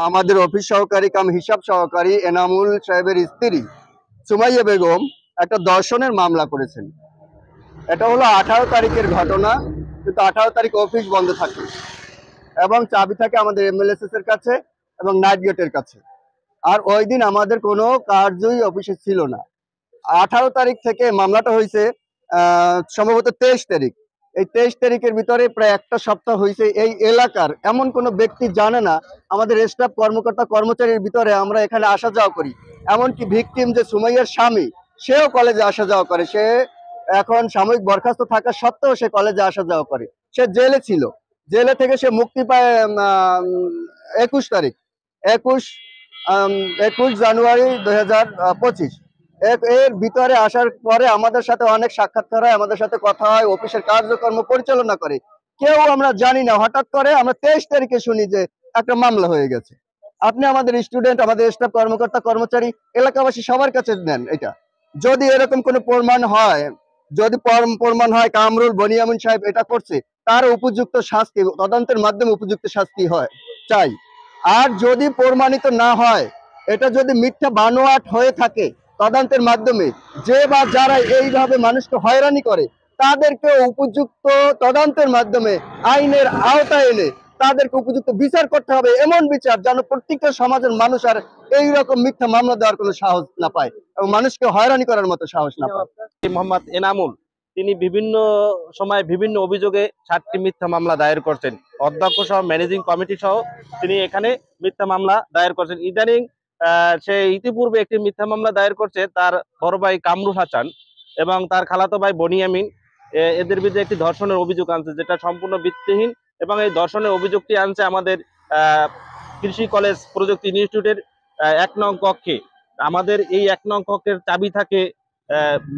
আমাদের অফিস সহকারী কাম হিসাব সহকারী এনামুল সাহেবের স্ত্রী সুমাইয়া বেগম একটা ধর্ষণের মামলা করেছেন। এটা হলো 18 তারিখের ঘটনা, কিন্তু 18 তারিখ অফিস বন্ধ থাকে এবং চাবি থাকে আমাদের এমএলএসএস এর কাছে এবং নাইট গেটের কাছে। আর ওই দিন আমাদের কোনো কার্যই অফিসে ছিল না। 18 তারিখ থেকে মামলাটা হয়েছে সম্ভবত 23 তারিখ। এই 23 তারিখের ভিতরে প্রায় একটা সপ্তাহ হয়েছে। এই এলাকার এমন কোনো ব্যক্তি জানে না আমাদের স্টাফ কর্মকর্তা কর্মচারীর ভিতরে আমরা এখানে আসা যাওয়া করি। এমনকি ভিকটিম যে সুমাইয়ার স্বামী, সেও কলেজে আসা যাওয়া করে। সে এখন সাময়িক বরখাস্ত থাকা সত্ত্বেও সে কলেজে আসা যাওয়া করে। সে জেলে ছিল, জেলে থেকে সে মুক্তি পায় 21 তারিখ, 21 জানুয়ারি 2025। এর ভিতরে আসার পরে আমাদের সাথে অনেক সাক্ষাৎকার হয়, আমাদের সাথে কথা হয়, অফিসের কার্যক্রম পরিচালনা করে। কেউ আমরা জানি না, হঠাৎ করে আমরা 23 তারিখে শুনি যে একটা মামলা হয়ে গেছে। আপনি আমাদের স্টুডেন্ট, আমাদের স্টাফ কর্মকর্তা কর্মচারী, এলাকাবাসী সবার কাছে নেন এটা। যদি এরকম কোনো প্রমাণ হয়, যদি প্রমাণ হয় কামরুল বনিয়ামিন সাহেব এটা করছে, তার উপযুক্ত শাস্তি তদন্তের মাধ্যমে উপযুক্ত শাস্তি হয় চাই। আর যদি প্রমাণিত না হয়, এটা যদি মিথ্যা বানোয়াট হয়ে থাকে, তদন্তের মাধ্যমে যে বা যারা এইভাবে মানুষকে হয়রানি করে তাদেরকে উপযুক্ত তদন্তের মাধ্যমে আইনের আওতায় এনে তাদেরকে উপযুক্ত বিচার করতে হবে। এমন বিচার যেন প্রত্যেকটা সমাজের মানুষ আর এইরকম মিথ্যা মামলা দেওয়ার কোনো সাহস না পায় এবং মানুষকে হয়রানি করার মতো সাহস না পায়। মোহাম্মদ এনামুল তিনি বিভিন্ন সময় বিভিন্ন অভিযোগে 7টি মিথ্যা মামলা দায়ের করছেন। অধ্যক্ষ সহ ম্যানেজিং কমিটি সহ তিনি এখানে মিথ্যা মামলা দায়ের করছেন। ইদানিং সে ইতিপূর্বে একটি মিথ্যা মামলা দায়ের করছে তার বড় ভাই কামরুল হাসান এবং তার খালাতো ভাই বনিয়ামিন। এদের বিরুদ্ধে একটি ধর্ষণের অভিযোগ আনছে, যেটা সম্পূর্ণ ভিত্তিহীন। এবং এই ধর্ষণের অভিযোগটি আনছে আমাদের কৃষি কলেজ প্রযুক্তি ইনস্টিটিউটের 1 নং কক্ষে। আমাদের এই 1 নং কক্ষের চাবি থাকে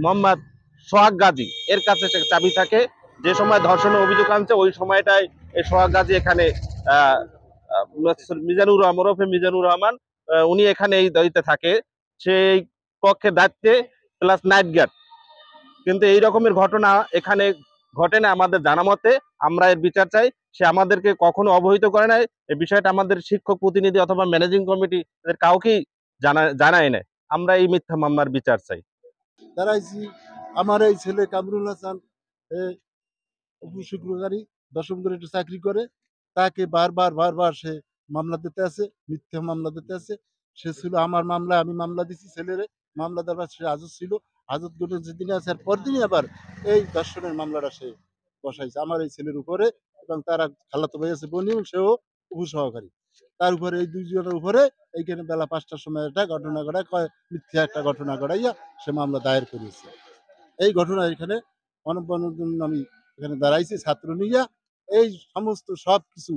মোহাম্মদ সোহাগ গাজী এর কাছে চাবি থাকে। যে সময় ধর্ষণের অভিযোগ আনছে ওই সময়টায় এই সোহাগ গাজী এখানে মিজানুর রহমান ওরফে মিজানুর রহমান উনি এখানে এই দায়িত্বে থাকে, সেই কক্ষের দায়িত্বে প্লাস নাইট গার্ড। কিন্তু এই রকমের ঘটনা এখানে ঘটে না আমাদের জানা মতে। আমরা এর বিচার চাই। সে আমাদেরকে কখনো অবহিত করে নাই। এই বিষয়টা আমাদের শিক্ষক প্রতিনিধি অথবা ম্যানেজিং কমিটি এদের কাউকেই জানায় নাই। আমরা এই মিথ্যা মামলার বিচার চাই। দাঁড়াইছি আমার এই ছেলে কামরুল হাসান উপশুক্রকারী 10ম গ্রেডে চাকরি করে। তাকে বারবার সে মামলা দিতে আছে, মিথ্যা মামলা দিতে আছে। সে ছিল আমার মামলায়, আমি মামলা দিছি ছেলেরে। মামলা দেওয়ার সে হাজত ছিল, হাজত করে যেদিন আছে আর পরদিনই আবার এই ধর্ষণের মামলাটা সে বসাইছে আমার এই ছেলের উপরে। এবং তারা খালাতো ভাই আছে বনিউল, সেও উপসহকারী। তার উপরে এই দুইজনের উপরে এইখানে বেলা 5টার সময় একটা ঘটনা ঘটায়, মিথ্যা একটা ঘটনা ঘটাইয়া সে মামলা দায়ের করেছে। এই ঘটনা এখানে অনবনের জন্য আমি এখানে দাঁড়াইছি ছাত্র নিয়া। এই সমস্ত সব কিছু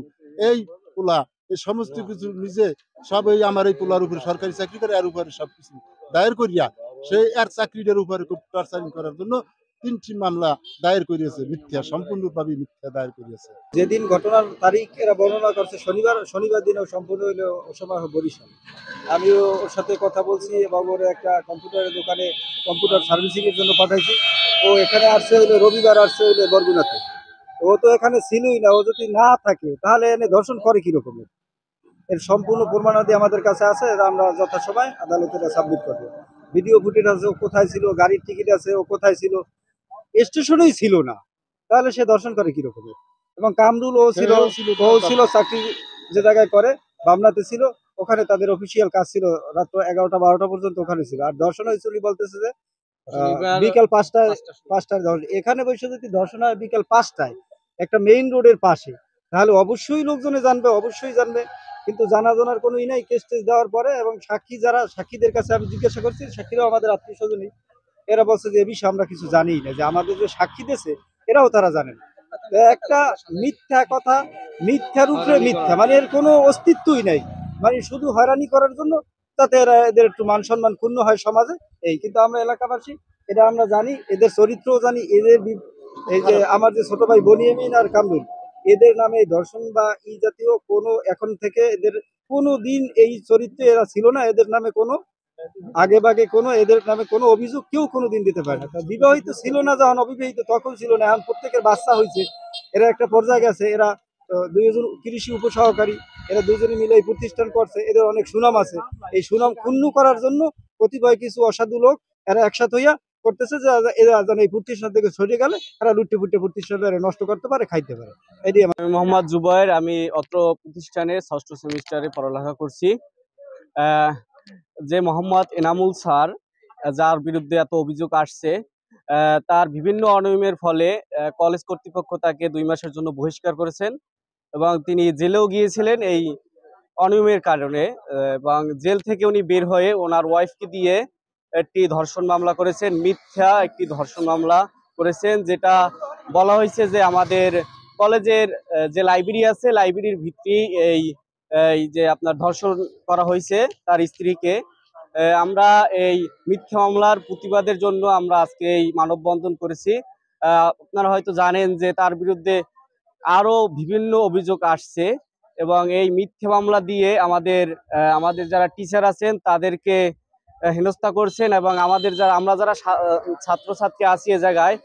এই পোলা এই সমস্ত কিছু নিজে সব এই আমার এই পোলার উপরে সরকারি চাকরি করে এর উপরে সবকিছু দায়ের করিয়া সে এর চাকরিটার উপরে খুব টর্চারিং করার জন্য 3টি মামলা দায়ের করিয়েছে, মিথ্যা, সম্পূর্ণভাবে মিথ্যা দায়ের করিয়েছে। যেদিন ঘটনার তারিখ এরা বর্ণনা করছে শনিবার দিনও সম্পূর্ণ হইলো ও সময় বরিশাল। আমিও ওর সাথে কথা বলছি এবং ওর একটা কম্পিউটারের দোকানে কম্পিউটার সার্ভিসিং এর জন্য পাঠাইছি। ও এখানে আসছে হইলো রবিবার, আসছে হইলো বরগুনাতে। ও তো এখানে ছিলই না। ও যদি না থাকে তাহলে এনে ধর্ষণ করে কিরকমের? এর সম্পূর্ণ প্রমাণাদি আমাদের কাছে আছে, আমরা যথাসময় আদালতে সাবমিট করবো। ভিডিও ফুটেজ আছে, ও কোথায় ছিল, গাড়ির টিকিট আছে, ও কোথায় ছিল, স্টেশনেই ছিল না, তাহলে সে দর্শন করে কিরকমের? এবং কামরুল ও ছিল চাকরি যে জায়গায় করে বামনাতে ছিল, ওখানে তাদের অফিসিয়াল কাজ ছিল, রাত 11টা 12টা পর্যন্ত ওখানে ছিল। আর দর্শন হয়েছিল বলতেছে যে বিকাল 5টায় দর্শন। এখানে বসে যদি দর্শন হয় বিকাল 5টায় একটা মেইন রোডের পাশে, তাহলে অবশ্যই লোকজনে জানবে, অবশ্যই জানবে। কিন্তু জানার কোনো নাই। কেস টেস দেওয়ার পরে এবং সাক্ষীদের কাছে আমি জিজ্ঞাসা করছি, সাক্ষীরাও আমাদের আত্মীয় স্বজনই। এরা বলছে যে এ বিষয়ে আমরা কিছু জানি না, যে আমাদের যে সাক্ষী দিয়েছে এরাও তারা জানে না। একটা মিথ্যা কথা, মিথ্যার উপরে মিথ্যা, মানে এর কোনো অস্তিত্বই নাই। মানে শুধু হয়রানি করার জন্য, যাতে এদের একটু মান সম্মান ক্ষুণ্ণ হয় সমাজে, এই। কিন্তু আমরা এলাকাবাসী এটা আমরা জানি, এদের চরিত্রও জানি। এই যে আমার যে ছোট ভাই বনিয়ামিন আর কামরুল, এদের নামে ধর্ষণ বা এই জাতীয় কোনো এখন থেকে এদের কোনো দিন এই চরিত্রে এরা ছিল না। এদের নামে কোনো আগে বাগে কোনো এদের নামে কোনো অভিযোগ কেউ কোনো দিন দিতে পারে না। বিবাহিত ছিল না, যখন অবিবাহিত তখন ছিল না। এখন প্রত্যেকের বাচ্চা হয়েছে, এরা একটা পর্যায়ে গেছে, এরা তো দুইজন কৃষি উপসহকারী, এরা দুজনে মিলে এই প্রতিষ্ঠান করছে, এদের অনেক সুনাম আছে। এই সুনাম ক্ষুণ্ণ করার জন্য কতিপয় কিছু অসাধু লোক এরা একসাথে হইয়া করতেছে যে এরা যেন এই প্রতিষ্ঠান থেকে সরে গেলে এরা লুটে ফুটে প্রতিষ্ঠানটা নষ্ট করতে পারে, খাইতে পারে। এটি আমার। আমি মোহাম্মদ জুবায়ের, আমি অত্র প্রতিষ্ঠানে ষষ্ঠ সেমিস্টারে পড়ালেখা করছি। আহ, যে মোহাম্মদ এনামুল স্যার, যার বিরুদ্ধে এত অভিযোগ আসছে, তার বিভিন্ন অনিয়মের ফলে কলেজ কর্তৃপক্ষ তাকে 2 মাসের জন্য বহিষ্কার করেছেন এবং তিনি জেলেও গিয়েছিলেন এই অনিয়মের কারণে। এবং জেল থেকে উনি বের হয়ে ওনার ওয়াইফকে দিয়ে একটি ধর্ষণ মামলা করেছেন, মিথ্যা একটি ধর্ষণ মামলা করেছেন, যেটা বলা হয়েছে যে আমাদের কলেজের যে লাইব্রেরি আছে, লাইব্রেরির ভিত্তি এই এই যে আপনার ধর্ষণ করা হয়েছে তার স্ত্রীকে। আমরা এই মিথ্যা মামলার প্রতিবাদের জন্য আমরা আজকে এই মানববন্ধন করেছি। আপনারা হয়তো জানেন যে তার বিরুদ্ধে আরো বিভিন্ন অভিযোগ আসছে এবং এই মিথ্যা মামলা দিয়ে আমাদের যারা টিচার আছেন তাদেরকে হেনস্থা করছেন এবং আমরা যারা ছাত্রছাত্রী আছি এ জায়গায়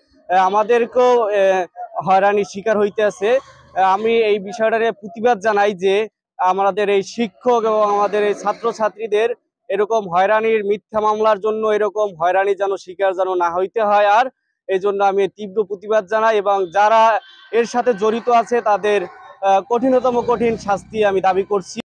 আমাদেরকেও হয়রানির শিকার হইতে আছে। আমি এই বিষয়টার প্রতিবাদ জানাই যে আমাদের এই শিক্ষক এবং আমাদের এই ছাত্রছাত্রীদের এরকম হয়রানির মিথ্যা মামলার জন্য এরকম হয়রানি যেন শিকার যেন না হইতে হয়। আর এই জন্য আমি তীব্র প্রতিবাদ জানাই এবং যারা এর সাথে জড়িত আছে তাদের কঠিনতম কঠিন শাস্তি আমি দাবি করছি।